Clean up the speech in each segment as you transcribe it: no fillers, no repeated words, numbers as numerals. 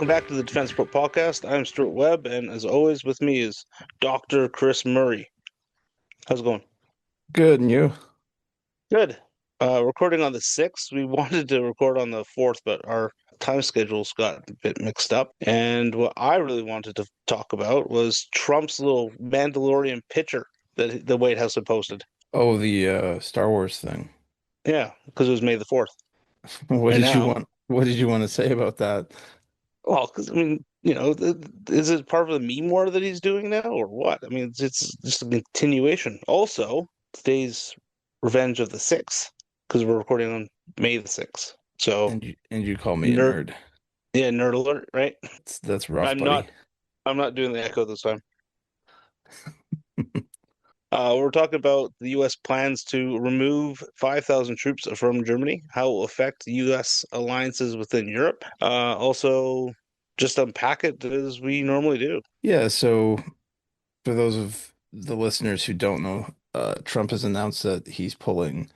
welcome back to the Defense Pro Podcast. I'm Stuart Webb, and as always, with me is Dr. Chris Murray. How's it going? Good, and you? Good. Recording on the 6th. We wanted to record on the 4th, but our time schedules got a bit mixed up. And what I really wanted to talk about was Trump's little Mandalorian picture that the White House had posted. Oh, the Star Wars thing. Yeah, because it was May the 4th. What And did you now, want? What did you want to say about that? well, because I mean, is it part of the meme war that he's doing now, or what? I mean, it's just a continuation. Also, today's Revenge of the Sixth, because we're recording on May the 6th. So, And you call me a nerd, nerd. yeah, nerd alert, right? That's rough, I'm not, buddy. I'm not doing the echo this time. We're talking about the U.S. plans to remove 5,000 troops from Germany, how it will affect U.S. alliances within Europe. Also, just unpack it as we normally do. Yeah, so for those of the listeners who don't know, Trump has announced that he's pulling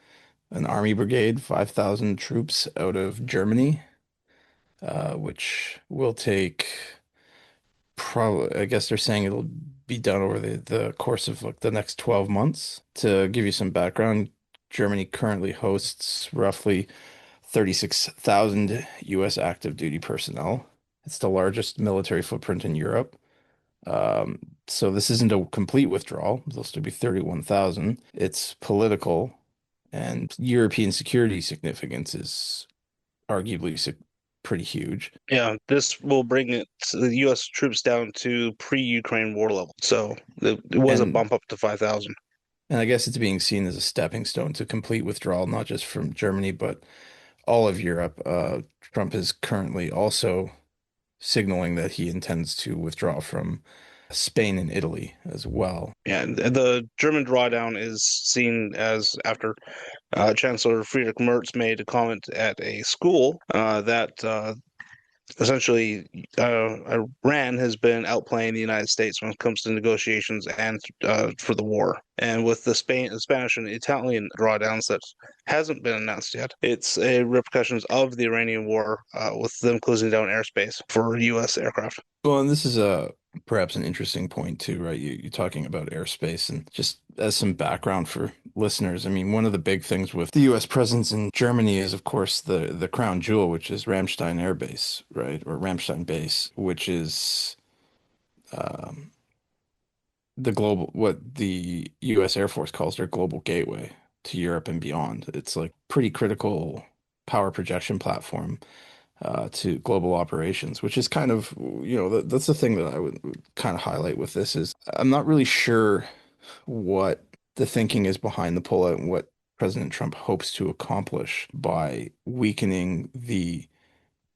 an army brigade, 5,000 troops out of Germany, which will take probably, I guess they're saying it'll be done over the course of like the next 12 months. To give you some background, Germany currently hosts roughly 36,000 U.S. active duty personnel. It's the largest military footprint in Europe. Um, so this isn't a complete withdrawal. There'll still be 31,000. It's political, and European security significance is arguably pretty huge. Yeah, this will bring the U.S. troops down to pre-Ukraine war level. So it was a And bump up to 5,000. and I guess it's being seen as a stepping stone to complete withdrawal, not just from Germany, but all of Europe. Trump is currently also signaling that he intends to withdraw from Spain and Italy as well. Yeah, and the German drawdown is seen as after Chancellor Friedrich Merz made a comment at a school that essentially Iran has been outplaying the United States when it comes to negotiations and for the war. And with the Spanish and Italian drawdowns that hasn't been announced yet, it's a repercussions of the Iranian war with them closing down airspace for U.S. aircraft. Well, and this is a perhaps an interesting point too, right? You're talking about airspace, and just as some background for listeners, I mean, one of the big things with the U.S. presence in Germany is, of course, the crown jewel, which is Ramstein Air Base, right? Or Ramstein Base, which is um, the global, what the U.S. Air Force calls their global gateway to Europe and beyond. It's like pretty critical power projection platform to global operations, which is kind of, that's the thing that I would kind of highlight with this is I'm not really sure what the thinking is behind the pullout and what President Trump hopes to accomplish by weakening the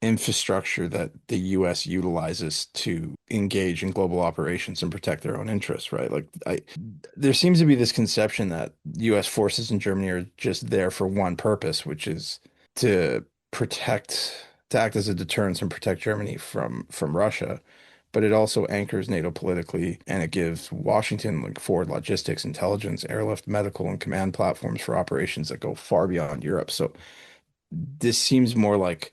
infrastructure that the US utilizes to engage in global operations and protect their own interests, right? There seems to be this conception that US forces in Germany are just there for one purpose, which is to to act as a deterrence and protect Germany from Russia. But it also anchors NATO politically, and it gives Washington like forward logistics, intelligence, airlift, medical, and command platforms for operations that go far beyond Europe. So this seems more like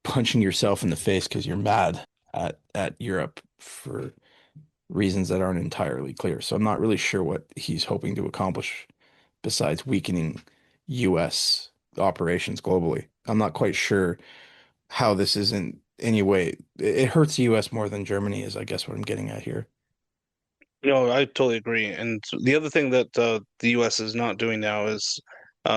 punching yourself in the face because you're mad at Europe for reasons that aren't entirely clear. So I'm not really sure what he's hoping to accomplish besides weakening US operations globally. I'm not quite sure how this isn't any way it hurts the US more than Germany is, I guess what I'm getting at here. No, I totally agree. And the other thing that the U.S. is not doing now is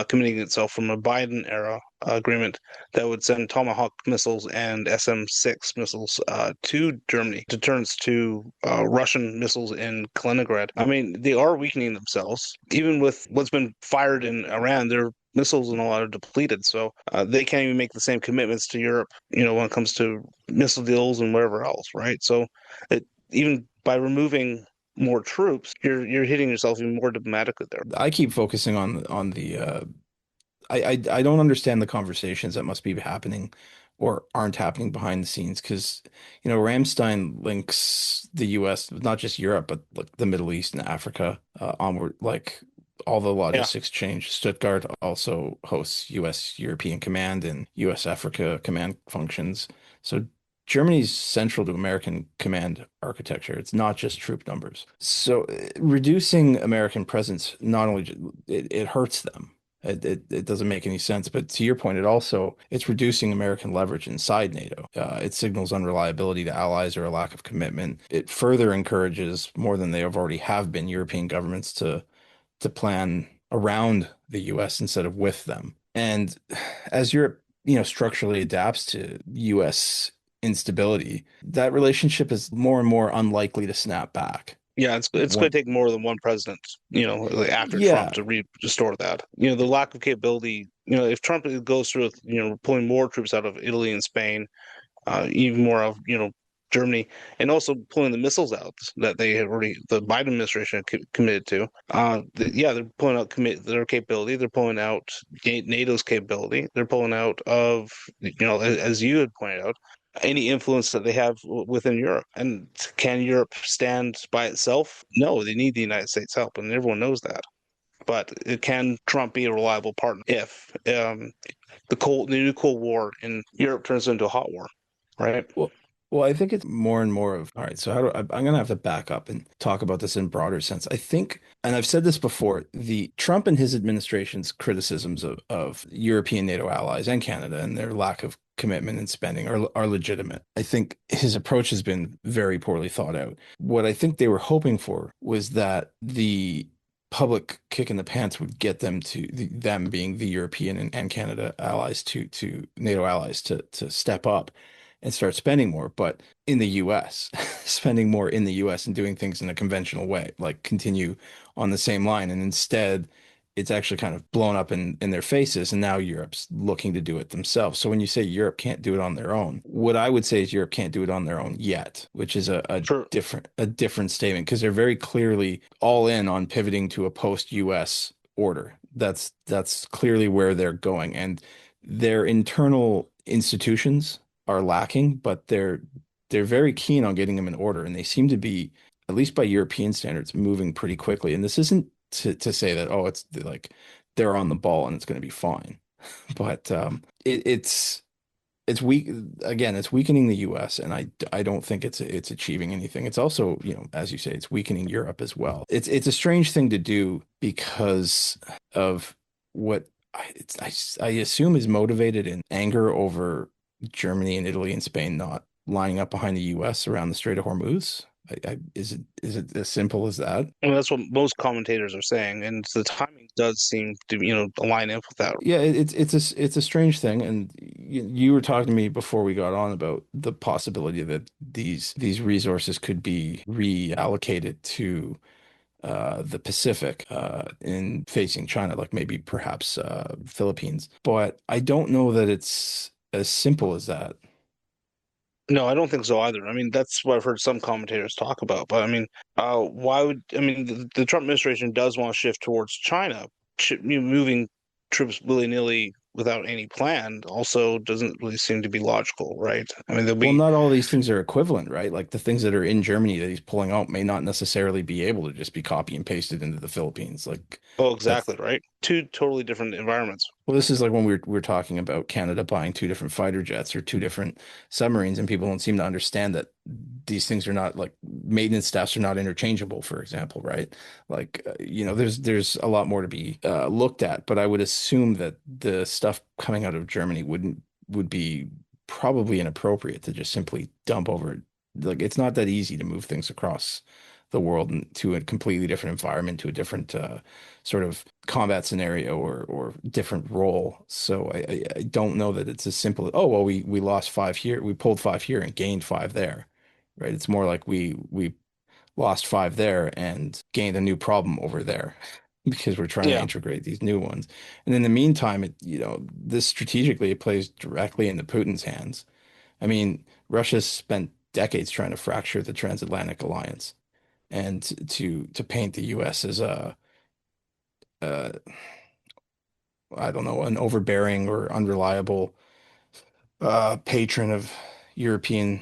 committing itself from a Biden era agreement that would send Tomahawk missiles and SM-6 missiles to Germany, deterrence to Russian missiles in Kaliningrad. I mean, they are weakening themselves. Even with what's been fired in Iran, their missiles and a lot are depleted. So they can't even make the same commitments to Europe, when it comes to missile deals and whatever else, right? So even by removing more troops, you're hitting yourself even more dramatically there. I keep focusing on the I don't understand the conversations that must be happening or aren't happening behind the scenes because Ramstein links the US, not just Europe, but like the Middle East and Africa onward, like all the Yeah, logistics change. Stuttgart also hosts US European Command and US Africa Command functions. So Germany's central to American command architecture. It's not just troop numbers. So reducing American presence not only it hurts them. It doesn't make any sense. But to your point, it's reducing American leverage inside NATO. It signals unreliability to allies or a lack of commitment. It further encourages more than they have already have been European governments to plan around the US instead of with them. And as Europe, structurally adapts to US instability, that relationship is more and more unlikely to snap back. Yeah, it's going When, to take more than one president, like after Trump yeah, to restore that. The lack of capability. If Trump goes through with pulling more troops out of Italy and Spain, even more of Germany, and also pulling the missiles out that they had already the Biden administration had committed to. Yeah, they're pulling out their capability. They're pulling out NATO's capability. They're pulling out of as you had pointed out, any influence that they have within Europe. And can Europe stand by itself? No, they need the United States help, and everyone knows that. But can Trump be a reliable partner if the new Cold War in Europe turns into a hot war, right? well, well, I think it's more and more of, all right, so I'm going to have to back up and talk about this in broader sense. I think, and I've said this before, the Trump and his administration's criticisms of European NATO allies and Canada and their lack of commitment and spending are legitimate. I think his approach has been very poorly thought out. What I think they were hoping for was that the public kick in the pants would get them them being the European and Canada allies to NATO allies to step up and start spending more, but in the US, spending more in the US and doing things in a conventional way, like continue on the same line. And instead, it's actually kind of blown up in their faces. And now Europe's looking to do it themselves. So when you say Europe can't do it on their own, what I would say is Europe can't do it on their own yet, which is For a different statement because they're very clearly all in on pivoting to a post-US order. That's clearly where they're going. And their internal institutions are lacking, but they're very keen on getting them in order, and they seem to be, at least by European standards, moving pretty quickly. And this isn't to say that it's like they're on the ball and it's going to be fine, but it's weak again. It's weakening the U.S. and I don't think it's achieving anything. It's also, as you say, it's weakening Europe as well. It's a strange thing to do because of what I assume is motivated in anger over Germany and Italy and Spain not lining up behind the U.S. around the Strait of Hormuz. Is it as simple as that? that's what most commentators are saying, and the timing does seem to align up with that. Yeah, it's a strange thing, and you were talking to me before we got on about the possibility that these resources could be reallocated to the Pacific in facing China, like maybe perhaps Philippines. But I don't know that it's as simple as that. No, I don't think so either. I mean, that's what I've heard some commentators talk about. But I mean, why would I mean the Trump administration does want to shift towards China. Moving troops willy-nilly without any plan also doesn't really seem to be logical, right? I mean, there'll Well, be not all these things are equivalent, right? Like the things that are in Germany that he's pulling out may not necessarily be able to just be copy and pasted into the Philippines. Like oh, that's exactly right. Two totally different environments. well, this is like when we're talking about Canada buying two different fighter jets or two different submarines, and people don't seem to understand that these things are not like maintenance staffs are not interchangeable, for example, right? Like there's a lot more to be looked at, but I would assume that the stuff coming out of Germany would be probably inappropriate to just simply dump over. Like it's not that easy to move things across the world to a completely different environment, to a different sort of combat scenario or different role. So I don't know that it's as simple as, oh, well, we lost five here, we pulled five here and gained five there, right? It's more like we lost five there and gained a new problem over there because we're trying to Yeah. integrate these new ones. And in the meantime, this strategically it plays directly into Putin's hands. I mean, Russia's spent decades trying to fracture the transatlantic alliance and to paint the U.S. as a I don't know, an overbearing or unreliable patron of European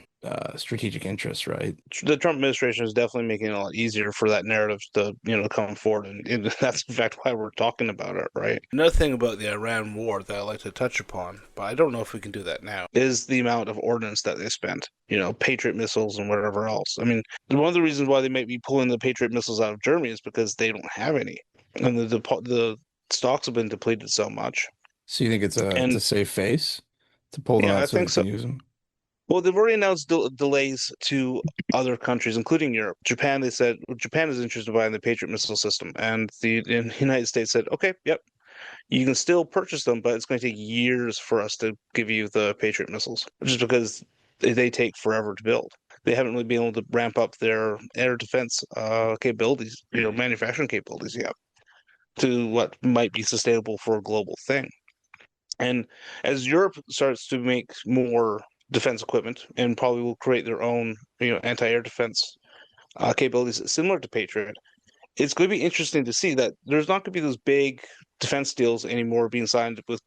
strategic interests, right? The Trump administration is definitely making it a lot easier for that narrative to, come forward, and that's in fact why we're talking about it, right? Another thing about the Iran war that I like to touch upon, but I don't know if we can do that now, is the amount of ordnance that they spent. Patriot missiles and whatever else. I mean, one of the reasons why they might be pulling the Patriot missiles out of Germany is because they don't have any, and the stocks have been depleted so much. So you think it's a And safe face to pull them yeah, out I so they think so. can use them? Well, they've already announced delays to other countries, including Europe. Japan, they said Japan is interested in buying the Patriot missile system, and the United States said, okay, yep, you can still purchase them, but it's going to take years for us to give you the Patriot missiles, just because they take forever to build. They haven't really been able to ramp up their air defense capabilities, manufacturing capabilities yet, to what might be sustainable for a global thing. And as Europe starts to make more defense equipment and probably will create their own, anti-air defense capabilities similar to Patriot, it's going to be interesting to see that there's not going to be those big defense deals anymore being signed with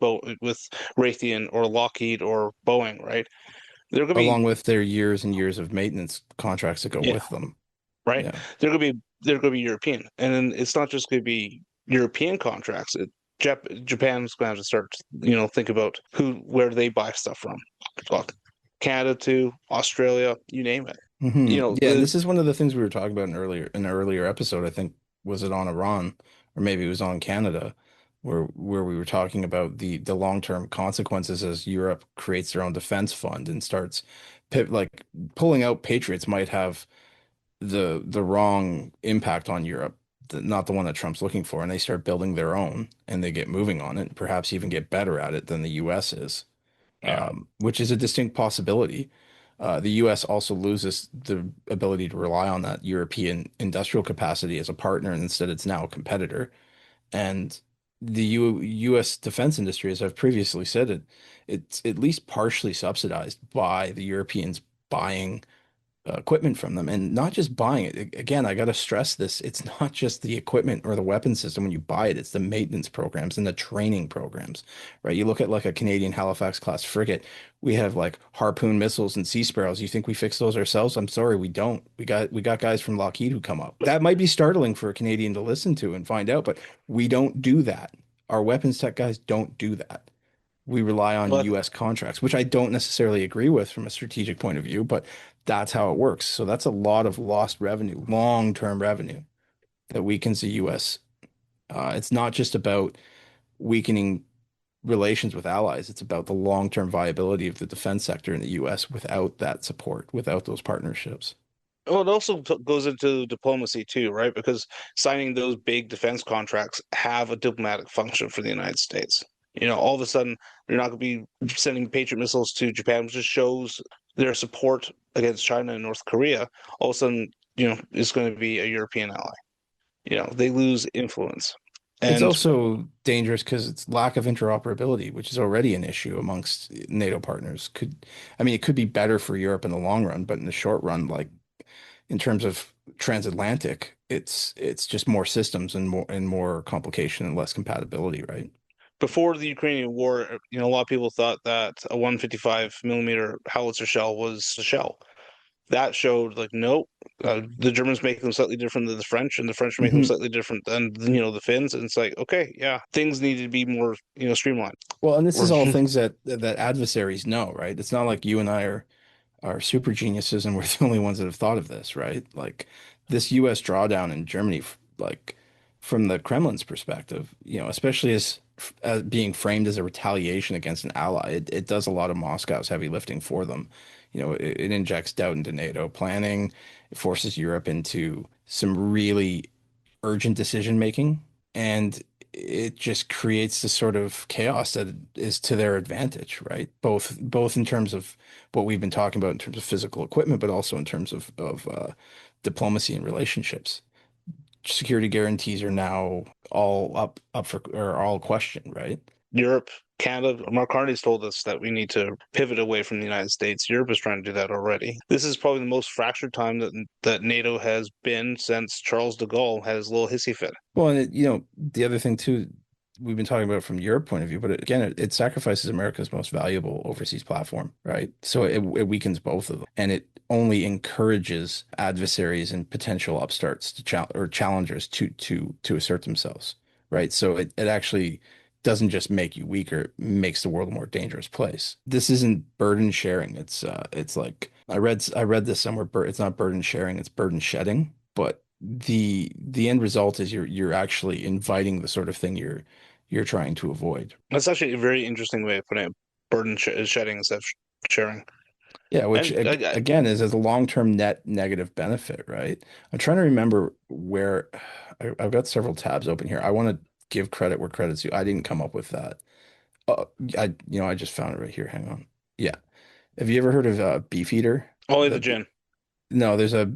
Raytheon or Lockheed or Boeing, right? They're going to Along be, with their years and years of maintenance contracts that go yeah, with them. right. Yeah. They're going to be European, and then it's not just going to be European contracts. Japan's going to have to start, think about where they buy stuff from. Well, Canada too, Australia, you name it. Yeah, and The this is one of the things we were talking about in an earlier episode. I think was it on Iran or maybe it was on Canada, where we were talking about the long-term consequences as Europe creates their own defense fund and starts like pulling out Patriots might have the wrong impact on Europe, not the one that Trump's looking for, and they start building their own and they get moving on it, perhaps even get better at it than the US is, yeah, which is a distinct possibility. The US also loses the ability to rely on that European industrial capacity as a partner, and instead it's now a competitor. And the US defense industry, as I've previously said, it's at least partially subsidized by the Europeans buying equipment from them and not just buying it. Again, I got to stress this. It's not just the equipment or the weapon system when you buy it, it's the maintenance programs and the training programs, right? You look at like a Canadian Halifax class frigate, we have like Harpoon missiles and Sea Sparrows. You think we fix those ourselves? I'm sorry, we don't. We got guys from Lockheed who come up. That might be startling for a Canadian to listen to and find out, but we don't do that. Our weapons tech guys don't do that. We rely on but US contracts, which I don't necessarily agree with from a strategic point of view, but that's how it works. So that's a lot of lost revenue, long-term revenue that weakens the US. It's not just about weakening relations with allies, it's about the long-term viability of the defense sector in the US without that support, without those partnerships. well, it also goes into diplomacy too, right? Because signing those big defense contracts have a diplomatic function for the United States. All of a sudden, you're not going to be sending Patriot missiles to Japan, which just shows their support against China and North Korea. All of a sudden, it's going to be a European ally. They lose influence. It's And also dangerous because it's lack of interoperability, which is already an issue amongst NATO partners. I mean, it could be better for Europe in the long run, but in the short run, like in terms of transatlantic, it's just more systems and more complication and less compatibility, right? before the Ukrainian war, a lot of people thought that a 155 millimeter howitzer shell was a shell. That showed like nope, the Germans make them slightly different than the French, and the French make them Hmm. slightly different than the Finns. And it's like okay, yeah, things need to be more streamlined. Well, and this Or is all things that adversaries know, right? It's not like you and I are super geniuses and we're the only ones that have thought of this, right? Like this US drawdown in Germany, like from the Kremlin's perspective, especially as being framed as a retaliation against an ally, it does a lot of Moscow's heavy lifting for them. It injects doubt into NATO planning, it forces Europe into some really urgent decision making, and it just creates this sort of chaos that is to their advantage, right? Both in terms of what we've been talking about in terms of physical equipment, but also in terms of diplomacy and relationships. Security guarantees are now all up for or all questioned, right? Europe, Canada. Mark Carney's told us that we need to pivot away from the United States. Europe is trying to do that already. This is probably the most fractured time that NATO has been since Charles de Gaulle had his little hissy fit. Well, and the other thing too, we've been talking about it from your point of view, but again, it sacrifices America's most valuable overseas platform, right? So it weakens both of them, and it only encourages adversaries and potential upstarts to or challengers to assert themselves, right? So it actually doesn't just make you weaker, it makes the world a more dangerous place. This isn't burden sharing. It's like I read this somewhere. It's not burden sharing, it's burden shedding. But the end result is you're actually inviting the sort of thing you're trying to avoid. That's actually a very interesting way of putting it. Burden shedding instead of sharing. Yeah, which And again is as a long-term net negative benefit, right? I'm trying to remember where I've got several tabs open here. I want to give credit where credit's due. I didn't come up with that. I just found it right here. Hang on. Yeah. Have you ever heard of Beefeater? only the The gin. No, there's a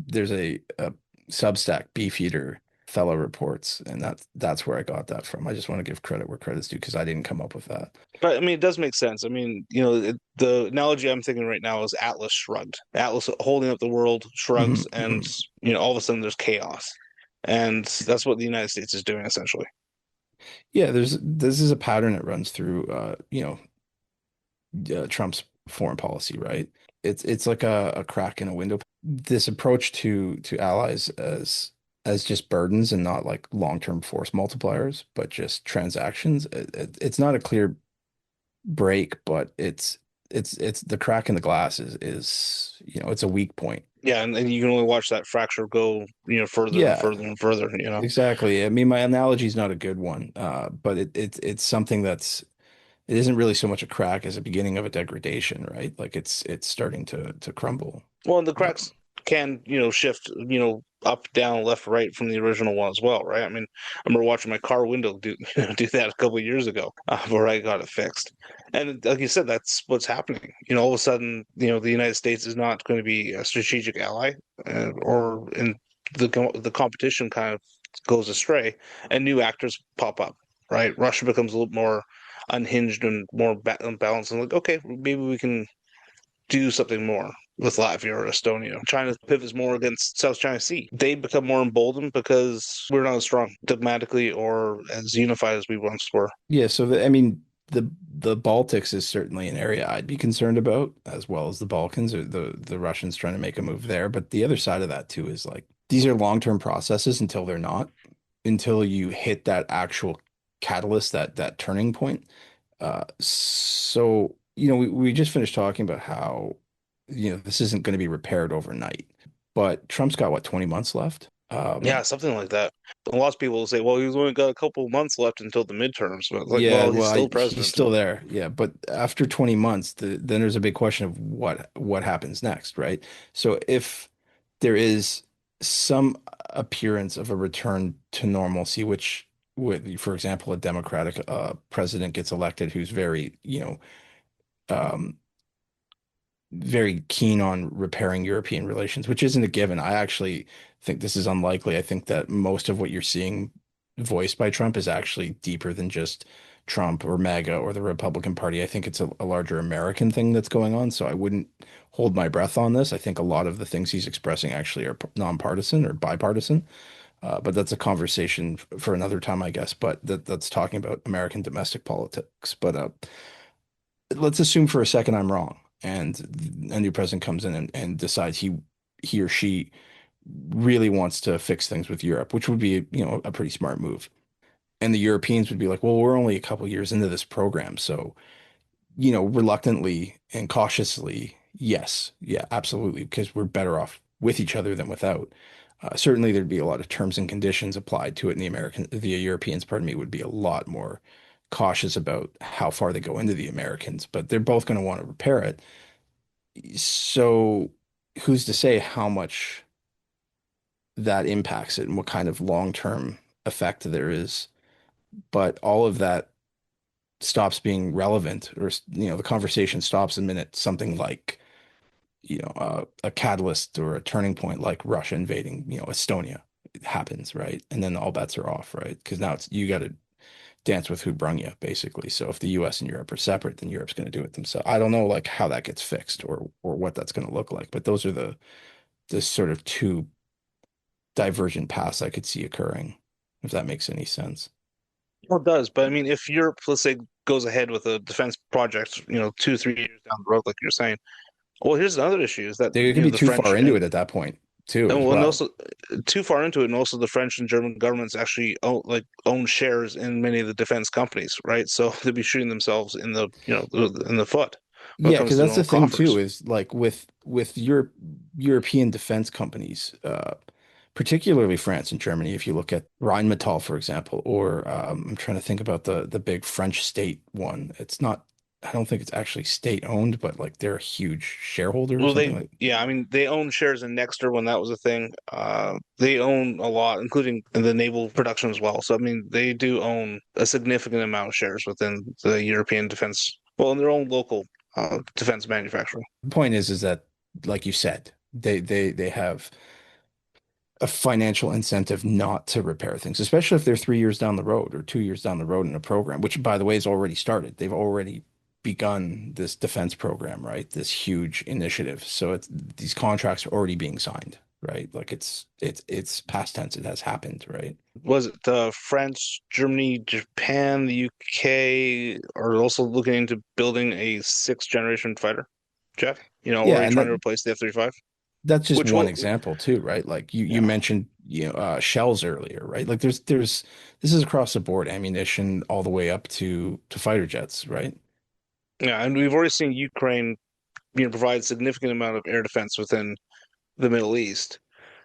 Substack Beefeater fellow reports, and that's where I got that from. I just want to give credit where credit's due because I didn't come up with that. But I mean, it does make sense. I mean, the analogy I'm thinking right now is Atlas shrugged. Atlas holding up the world Hmm. shrugs, and Hmm. all of a sudden there's chaos, and that's what the United States is doing essentially. Yeah, this is a pattern that runs through Trump's foreign policy, right? It's like a crack in a window. This approach to allies as just burdens and not like long-term force multipliers, but just transactions. It's not a clear break, but it's the crack in the glass is it's a weak point. Yeah, and you can only watch that fracture go, further and Yeah, further and further. exactly. I mean, my analogy is not a good one, but it's something it isn't really so much a crack as a beginning of a degradation, right? Like it's starting to crumble. Well, and the cracks Um, can, shift, up, down, left, right from the original one as well, right? I mean, I remember watching my car window do do that a couple of years ago, where I got it fixed. And like you said, that's what's happening. All of a sudden, the United States is not going to be a strategic ally, or in the competition kind of goes astray, and new actors pop up, right? Russia becomes a little more unhinged and more balanced, and like, okay, maybe we can do something more with Latvia or Estonia. China pivots more against South China Sea. They become more emboldened because we're not as strong diplomatically or as unified as we once were. yeah, so I mean the Baltics is certainly an area I'd be concerned about, as well as the Balkans or the Russians trying to make a move there. But the other side of that too is like these are long-term processes until they're not, until you hit that actual catalyst, that turning point. So, we just finished talking about how, this isn't going to be repaired overnight, but Trump's got what, 20 months left? Yeah, something like that. A lot of people will say, well, he's only got a couple of months left until the midterms. But it's like, Yeah, well, he's well, still he's president. still there. Yeah, but after 20 months, then there's a big question of what happens next, right? So if there is some appearance of a return to normalcy, which for example, a Democratic president gets elected who's very, um, very keen on repairing European relations, which isn't a given. I actually think this is unlikely. I think that most of what you're seeing voiced by Trump is actually deeper than just Trump or MAGA or the Republican Party. I think it's a larger American thing that's going on. So I wouldn't hold my breath on this. I think a lot of the things he's expressing actually are nonpartisan or bipartisan. But that's a conversation for another time, I guess. But that's talking about American domestic politics. But let's assume for a second I'm wrong, and a new president comes in and decides he or she really wants to fix things with Europe, which would be, a pretty smart move. And the Europeans would be like, well, we're only a couple years into this program, so reluctantly and cautiously, yes, yeah, absolutely, because we're better off with each other than without. Certainly, there'd be a lot of terms and conditions applied to it, and the Europeans, pardon me, would be a lot more cautious about how far they go into the Americans, but they're both going to want to repair it. So, who's to say how much that impacts it and what kind of long-term effect there is? But all of that stops being relevant, or the conversation stops the minute something like a catalyst or a turning point like Russia invading Estonia happens, right? And then all bets are off, right? Because now it's you got to dance with who brung you, basically. So if the US and Europe are separate, then Europe's going to do it themselves. I don't know like how that gets fixed or what that's going to look like, but those are the sort of two divergent paths I could see occurring, if that makes any sense. Well, it does, but I mean, if Europe, let's say, goes ahead with a defense project, 2, 3 years down the road, like you're saying, well, here's another issue: is that They could be the too French far into it at that point too, as and well. also too far into it, and also the French and German governments actually own shares in many of the defense companies, right? So they'd be shooting themselves in the in the foot when it Yeah, comes because to their that's the own thing too, coffers. is like with European defense companies, particularly France and Germany. If you look at Rheinmetall, for example, or I'm trying to think about the big French state one. It's not, I don't think it's actually state owned, but like they're a huge shareholder or Well, something like. yeah, I mean, they own shares in Nexter when that was a thing. They own a lot, including in the naval production as well. So, I mean, they do own a significant amount of shares within the European defense, well, in their own local defense manufacturing. The point is that, like you said, they have a financial incentive not to repair things, especially if they're 3 years down the road or 2 years down the road in a program, which, by the way, has already started. They've already begun this defense program, right? This huge initiative. So these contracts are already being signed, right? Like it's past tense. It has happened, right? Was it France, Germany, Japan, the UK are also looking into building a sixth generation fighter jet, Yeah, already and trying to replace the F-35, that's just which one will, example too, right? Like you yeah, mentioned, shells earlier, right? Like there's this is across the board ammunition all the way up to fighter jets, right? yeah, and we've already seen Ukraine, provide significant amount of air defense within the Middle East.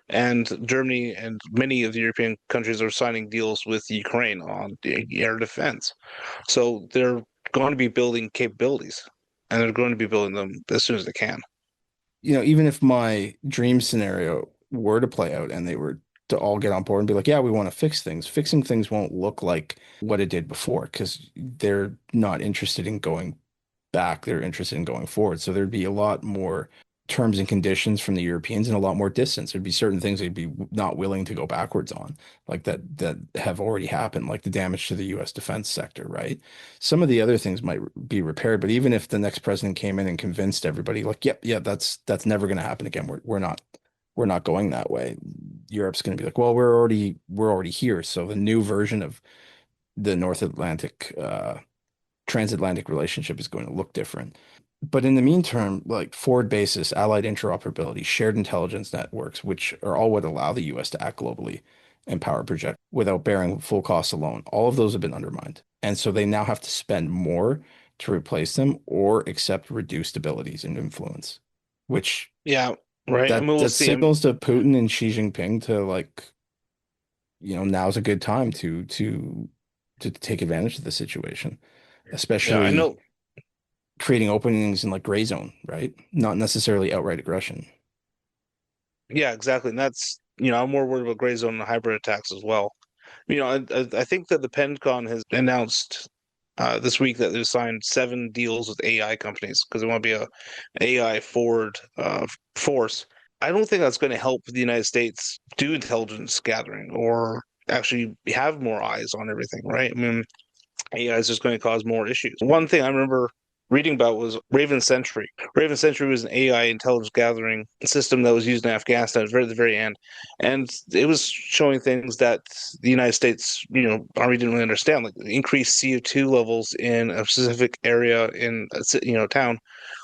And Germany and many of the European countries are signing deals with Ukraine on the air defense. So they're going to be building capabilities, and they're going to be building them as soon as they can. Even if my dream scenario were to play out and they were to all get on board and be like, yeah, we want to fix things, fixing things won't look like what it did before because they're not interested in going back. They're interested in going forward. So there'd be a lot more terms and conditions from the Europeans and a lot more distance. There'd be certain things they'd be not willing to go backwards on, like that have already happened, like the damage to the US defense sector, right? Some of the other things might be repaired, but even if the next president came in and convinced everybody, like, yep, yeah, that's never going to happen again. We're not going that way. Europe's going to be like, well, we're already here. So the new version of the North Atlantic transatlantic relationship is going to look different. But in the meantime, like forward basis, allied interoperability, shared intelligence networks, which are all what allow the US to act globally and power project without bearing full costs alone, all of those have been undermined. And so they now have to spend more to replace them or accept reduced abilities and influence, which Yeah, right. I mean, that we'll that see. signals to Putin and Xi Jinping to like, now's a good time to take advantage of the situation, Yeah, I especially know. creating openings in like gray zone, right? Not necessarily outright aggression. Yeah, exactly. And that's, I'm more worried about gray zone and hybrid attacks as well. I think that the Pentagon has announced this week that they've signed 7 deals with AI companies because they want to be a AI forward force. I don't think that's going to help the United States do intelligence gathering or actually have more eyes on everything, right? I mean, AI is just going to cause more issues. One thing I remember reading about was Raven Sentry. Raven Sentry was an AI intelligence gathering system that was used in Afghanistan at the very end, and it was showing things that the United States, Army didn't really understand, like increased CO2 levels in a specific area in town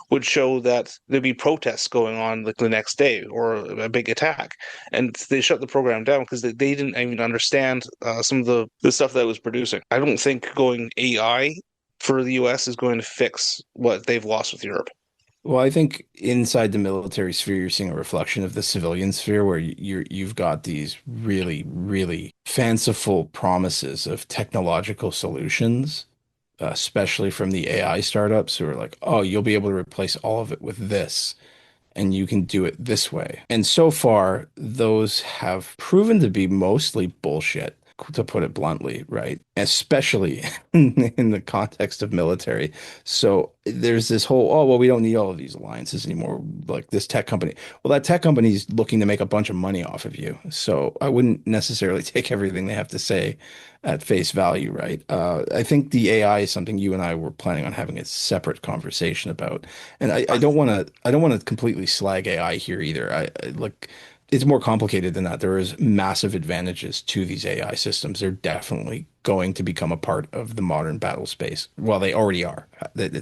would show that there'd be protests going on like the next day or a big attack, and they shut the program down because they didn't even understand some of the stuff that it was producing. I don't think going AI for the US is going to fix what they've lost with Europe. Well, I think inside the military sphere, you're seeing a reflection of the civilian sphere where you've got these really, really fanciful promises of technological solutions, especially from the AI startups who are like, oh, you'll be able to replace all of it with this, and you can do it this way. And so far, those have proven to be mostly bullshit, to put it bluntly, right? Especially in the context of military. So there's this whole, oh, well, we don't need all of these alliances anymore, like this tech company. Well, that tech company is looking to make a bunch of money off of you. So I wouldn't necessarily take everything they have to say at face value, right? I think the AI is something you and I were planning on having a separate conversation about. And I I, don't want to completely slag AI here either. I like it's more complicated than that. There is massive advantages to these AI systems. They're definitely going to become a part of the modern battle space. Well, they already are.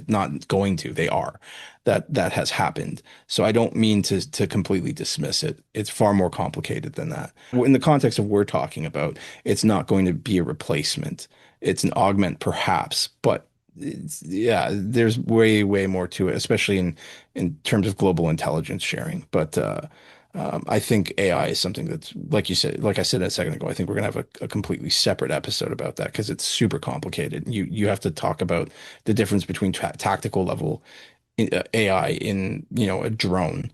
Not going to, they are. That has happened. So I don't mean to completely dismiss it. It's far more complicated than that. In the context of we're talking about, it's not going to be a replacement. It's an augment, perhaps, but yeah, there's way, way more to it, especially in terms of global intelligence sharing. But I think AI is something that's, like you said, like I said a second ago, I think we're gonna have a completely separate episode about that because it's super complicated. You have to talk about the difference between tactical level AI in, a drone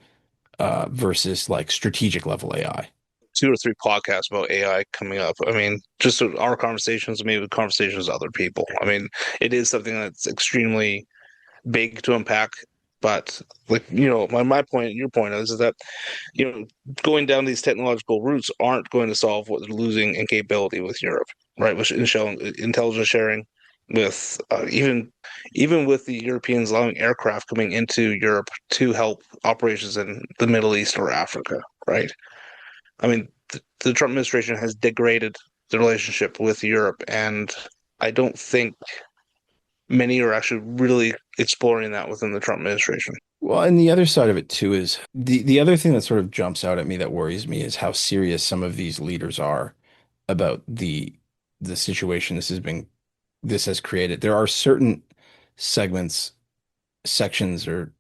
versus like strategic level AI. 2 or 3 podcasts about AI coming up. I mean, just our conversations, maybe conversations with other people. I mean, it is something that's extremely big to unpack. But like, my point, your point is that, you know, going down these technological routes aren't going to solve what they're losing in capability with Europe, right? With intelligence sharing, with even with the Europeans allowing aircraft coming into Europe to help operations in the Middle East or Africa, right? I mean, the Trump administration has degraded the relationship with Europe, and I don't think many are actually really exploring that within the Trump administration. Well, and the other side of it too is the other thing that sort of jumps out at me that worries me is how serious some of these leaders are about the situation this has created. There are certain segments, sections, or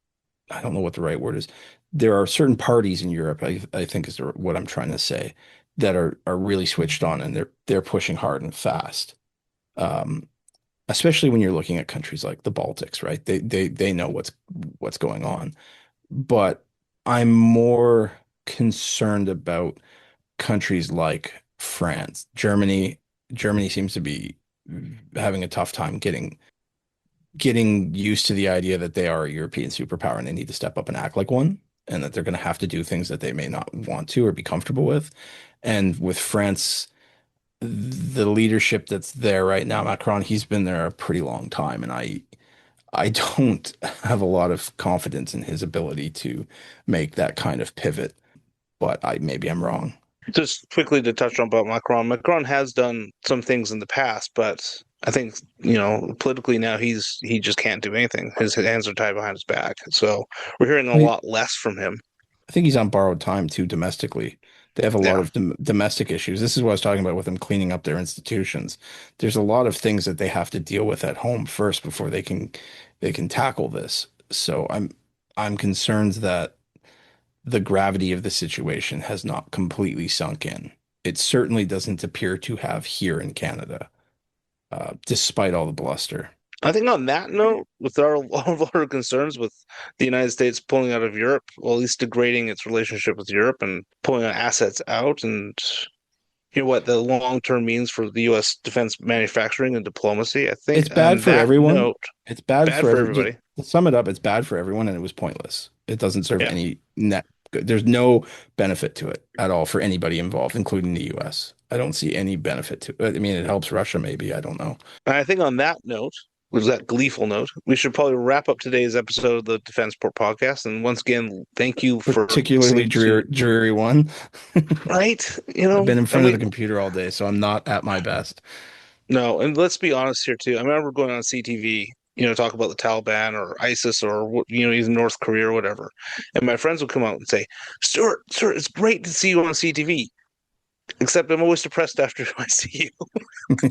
I don't know what the right word is. There are certain parties in Europe, I think is what I'm trying to say, that are really switched on and they're pushing hard and fast. Um, Especially when you're looking at countries like the Baltics, right? They know what's going on. But I'm more concerned about countries like France, Germany. Germany seems to be having a tough time getting used to the idea that they are a European superpower and they need to step up and act like one, and that they're going to have to do things that they may not want to or be comfortable with. And with France, the leadership that's there right now, Macron, he's been there a pretty long time, and I don't have a lot of confidence in his ability to make that kind of pivot, but maybe I'm wrong. Just quickly to touch on about Macron. Macron has done some things in the past, but I think politically now he just can't do anything. His hands are tied behind his back, so we're hearing a I lot less from him. I think he's on borrowed time too domestically. They have a lot Yeah, of domestic issues. This is what I was talking about with them cleaning up their institutions. There's a lot of things that they have to deal with at home first before they can tackle this. So I'm concerned that the gravity of the situation has not completely sunk in. It certainly doesn't appear to have here in Canada, despite all the bluster. I think on that note, with all of our concerns with the United States pulling out of Europe, well, at least degrading its relationship with Europe and pulling assets out, and what the long term means for the U.S. defense manufacturing and diplomacy. I think It's bad on for that everyone. note, It's bad bad for for just everybody. to sum it up, it's bad for everyone and it was pointless. It doesn't serve Yeah. any net good. There's no benefit to it at all for anybody involved, including the US. I don't see any benefit to it. I mean, it helps Russia maybe, I don't know. And I think on that note, was that gleeful note, we should probably wrap up today's episode of the Defense Port Podcast. And once again, thank you for Particularly listening to. dreary one. Right, I've been in and front of the we computer all day, so I'm not at my best. no, and let's be honest here too. I remember going on CTV, talk about the Taliban or ISIS or even North Korea or whatever, and my friends would come out and say, Stuart, it's great to see you on CTV. Except I'm always depressed after I see you.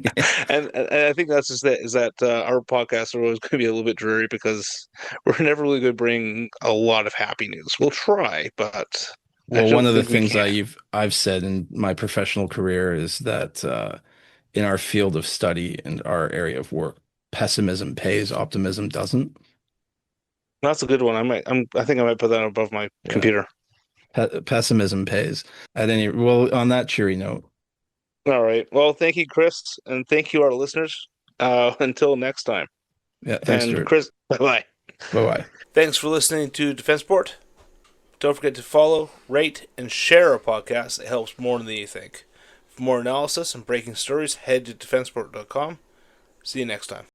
And I think that's just it, is that our podcasts are always going to be a little bit dreary because we're never really going to bring a lot of happy news. We'll try, but I Well, one don't of the think we things can. I've said in my professional career is that in our field of study and our area of work, pessimism pays, optimism doesn't. That's a good one. I think I might put that above my Yeah. computer. Pessimism pays. Well, on that cheery note, All right. Well, thank you, Chris, and thank you, our listeners. Until next time. yeah, thanks, And Stuart. Chris, bye bye. Bye-bye. Thanks for listening to Defenceport. Don't forget to follow, rate, and share our podcast. It helps more than you think. For more analysis and breaking stories, head to defenceport.com. See you next time.